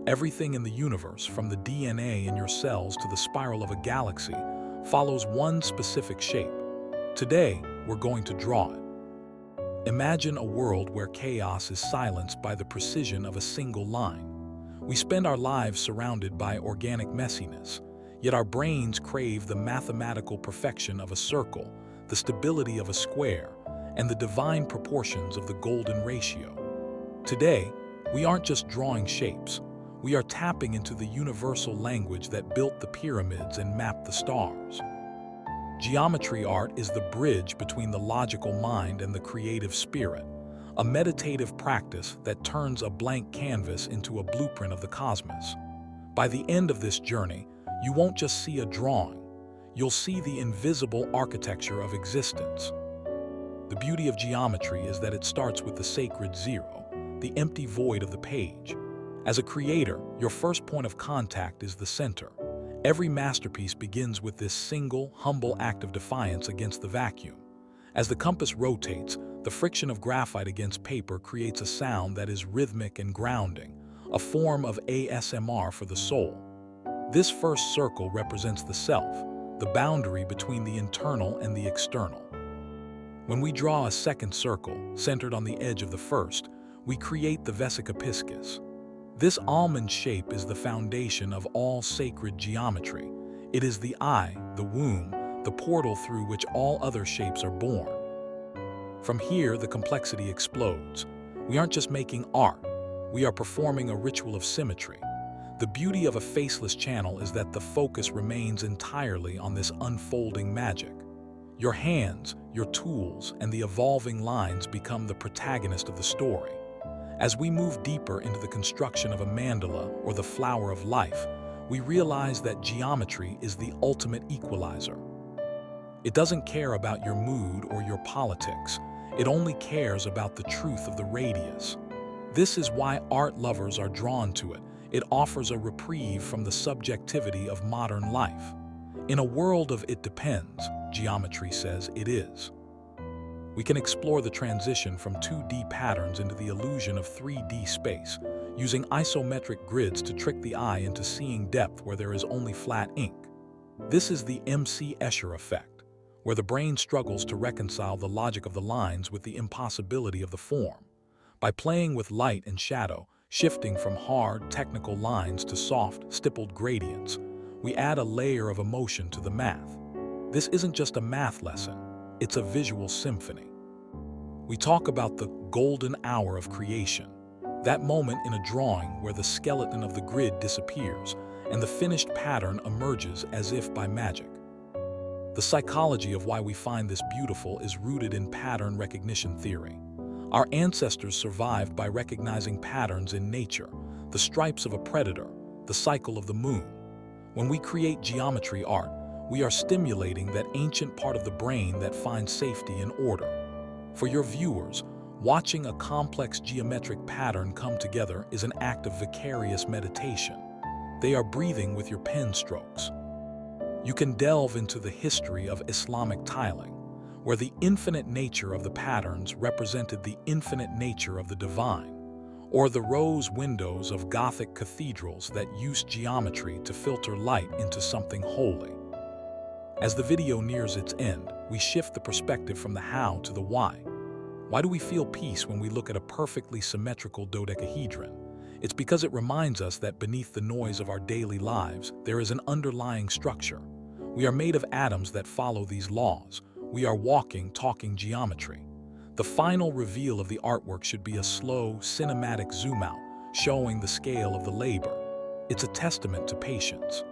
Everything in the universe, from the DNA in your cells to the spiral of a galaxy, follows one specific shape. Today, we're going to draw it. Imagine a world where chaos is silenced by the precision of a single line. We spend our lives surrounded by organic messiness, yet our brains crave the mathematical perfection of a circle, the stability of a square, and the divine proportions of the golden ratio. Today, we aren't just drawing shapes. We are tapping into the universal language that built the pyramids and mapped the stars. Geometry art is the bridge between the logical mind and the creative spirit, a meditative practice that turns a blank canvas into a blueprint of the cosmos. By the end of this journey, you won't just see a drawing, you'll see the invisible architecture of existence. The beauty of geometry is that it starts with the sacred zero, the empty void of the page. As a creator, your first point of contact is the center. Every masterpiece begins with this single, humble act of defiance against the vacuum. As the compass rotates, the friction of graphite against paper creates a sound that is rhythmic and grounding, a form of ASMR for the soul. This first circle represents the self, the boundary between the internal and the external. When we draw a second circle, centered on the edge of the first, we create the vesica piscis. This almond shape is the foundation of all sacred geometry. It is the eye, the womb, the portal through which all other shapes are born. From here, the complexity explodes. We aren't just making art, we are performing a ritual of symmetry. The beauty of a faceless channel is that the focus remains entirely on this unfolding magic. Your hands, your tools, and the evolving lines become the protagonist of the story. As we move deeper into the construction of a mandala or the flower of life, we realize that geometry is the ultimate equalizer. It doesn't care about your mood or your politics. It only cares about the truth of the radius. This is why art lovers are drawn to it. It offers a reprieve from the subjectivity of modern life. In a world of "it depends," geometry says it is. We can explore the transition from 2D patterns into the illusion of 3D space, using isometric grids to trick the eye into seeing depth where there is only flat ink. This is the M.C. Escher effect, where the brain struggles to reconcile the logic of the lines with the impossibility of the form. By playing with light and shadow, shifting from hard, technical lines to soft, stippled gradients, we add a layer of emotion to the math. This isn't just a math lesson. It's a visual symphony. We talk about the golden hour of creation, that moment in a drawing where the skeleton of the grid disappears and the finished pattern emerges as if by magic. The psychology of why we find this beautiful is rooted in pattern recognition theory. Our ancestors survived by recognizing patterns in nature, the stripes of a predator, the cycle of the moon. When we create geometry art, we are stimulating that ancient part of the brain that finds safety in order. For your viewers, watching a complex geometric pattern come together is an act of vicarious meditation. They are breathing with your pen strokes. You can delve into the history of Islamic tiling, where the infinite nature of the patterns represented the infinite nature of the divine, or the rose windows of Gothic cathedrals that used geometry to filter light into something holy. As the video nears its end, we shift the perspective from the how to the why. Why do we feel peace when we look at a perfectly symmetrical dodecahedron? It's because it reminds us that beneath the noise of our daily lives, there is an underlying structure. We are made of atoms that follow these laws. We are walking, talking geometry. The final reveal of the artwork should be a slow, cinematic zoom out, showing the scale of the labor. It's a testament to patience.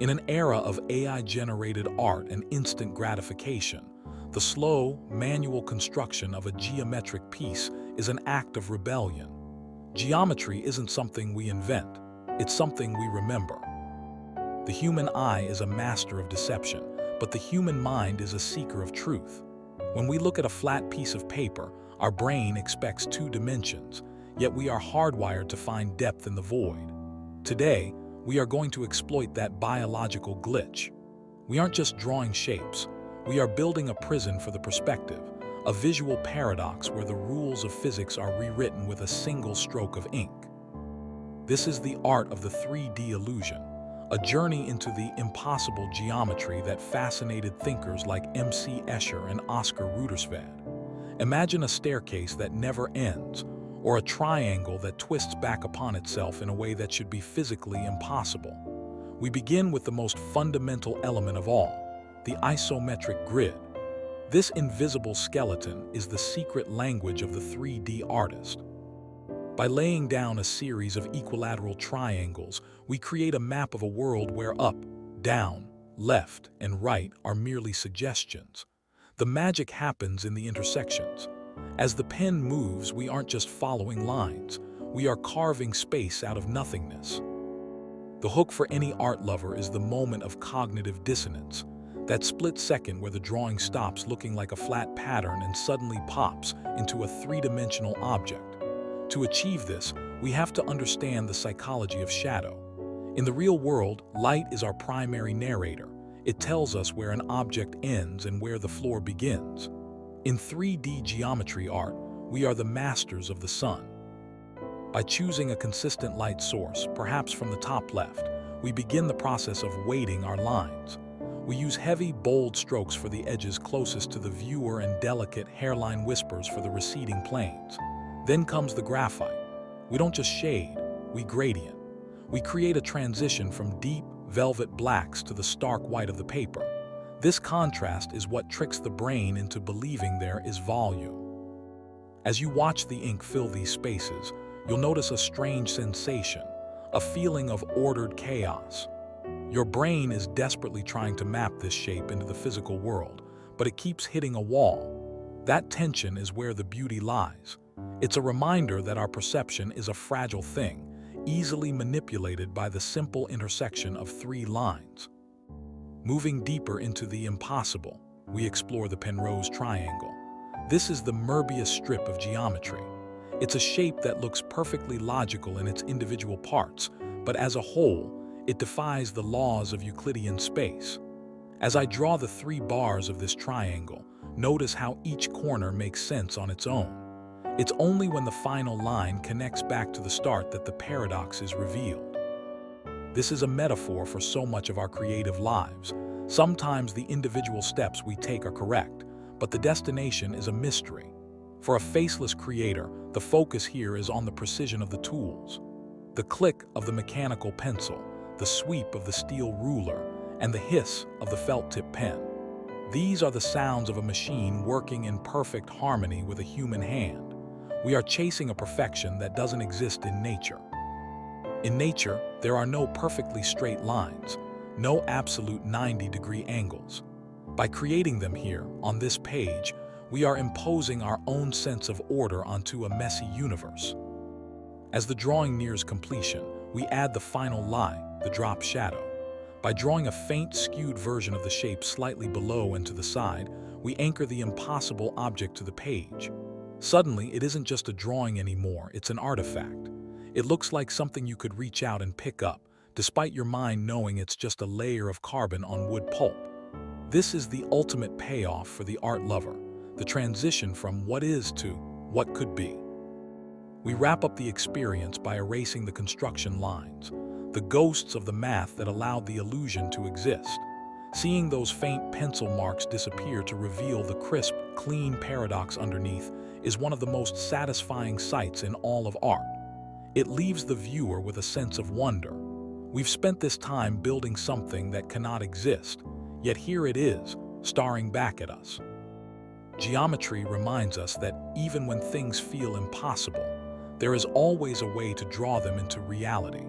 In an era of AI-generated art and instant gratification, the slow, manual construction of a geometric piece is an act of rebellion. Geometry isn't something we invent, it's something we remember. The human eye is a master of deception, but the human mind is a seeker of truth. When we look at a flat piece of paper, our brain expects 2 dimensions, yet we are hardwired to find depth in the void. Today, we are going to exploit that biological glitch. We aren't just drawing shapes, we are building a prison for the perspective, a visual paradox where the rules of physics are rewritten with a single stroke of ink. This is the art of the 3D illusion, a journey into the impossible geometry that fascinated thinkers like M.C. Escher and Oscar Rudolphsfeld. Imagine a staircase that never ends, or a triangle that twists back upon itself in a way that should be physically impossible. We begin with the most fundamental element of all, the isometric grid. This invisible skeleton is the secret language of the 3D artist. By laying down a series of equilateral triangles, we create a map of a world where up, down, left, and right are merely suggestions. The magic happens in the intersections. As the pen moves, we aren't just following lines, we are carving space out of nothingness. The hook for any art lover is the moment of cognitive dissonance, that split second where the drawing stops looking like a flat pattern and suddenly pops into a three-dimensional object. To achieve this, we have to understand the psychology of shadow. In the real world, light is our primary narrator. It tells us where an object ends and where the floor begins. In 3D geometry art, we are the masters of the sun. By choosing a consistent light source, perhaps from the top left, we begin the process of weighting our lines. We use heavy, bold strokes for the edges closest to the viewer and delicate hairline whispers for the receding planes. Then comes the graphite. We don't just shade, we gradient. We create a transition from deep, velvet blacks to the stark white of the paper. This contrast is what tricks the brain into believing there is volume. As you watch the ink fill these spaces, you'll notice a strange sensation, a feeling of ordered chaos. Your brain is desperately trying to map this shape into the physical world, but it keeps hitting a wall. That tension is where the beauty lies. It's a reminder that our perception is a fragile thing, easily manipulated by the simple intersection of three lines. Moving deeper into the impossible, we explore the Penrose Triangle. This is the Möbius strip of geometry. It's a shape that looks perfectly logical in its individual parts, but as a whole, it defies the laws of Euclidean space. As I draw the three bars of this triangle, notice how each corner makes sense on its own. It's only when the final line connects back to the start that the paradox is revealed. This is a metaphor for so much of our creative lives. Sometimes the individual steps we take are correct, but the destination is a mystery. For a faceless creator, the focus here is on the precision of the tools. The click of the mechanical pencil, the sweep of the steel ruler, and the hiss of the felt-tip pen. These are the sounds of a machine working in perfect harmony with a human hand. We are chasing a perfection that doesn't exist in nature. In nature, there are no perfectly straight lines, no absolute 90-degree angles. By creating them here, on this page, we are imposing our own sense of order onto a messy universe. As the drawing nears completion, we add the final lie, the drop shadow. By drawing a faint, skewed version of the shape slightly below and to the side, we anchor the impossible object to the page. Suddenly, it isn't just a drawing anymore, it's an artifact. It looks like something you could reach out and pick up, despite your mind knowing it's just a layer of carbon on wood pulp. This is the ultimate payoff for the art lover, the transition from what is to what could be. We wrap up the experience by erasing the construction lines, the ghosts of the math that allowed the illusion to exist. Seeing those faint pencil marks disappear to reveal the crisp, clean paradox underneath is one of the most satisfying sights in all of art. It leaves the viewer with a sense of wonder. We've spent this time building something that cannot exist, yet here it is, staring back at us. Geometry reminds us that even when things feel impossible, there is always a way to draw them into reality.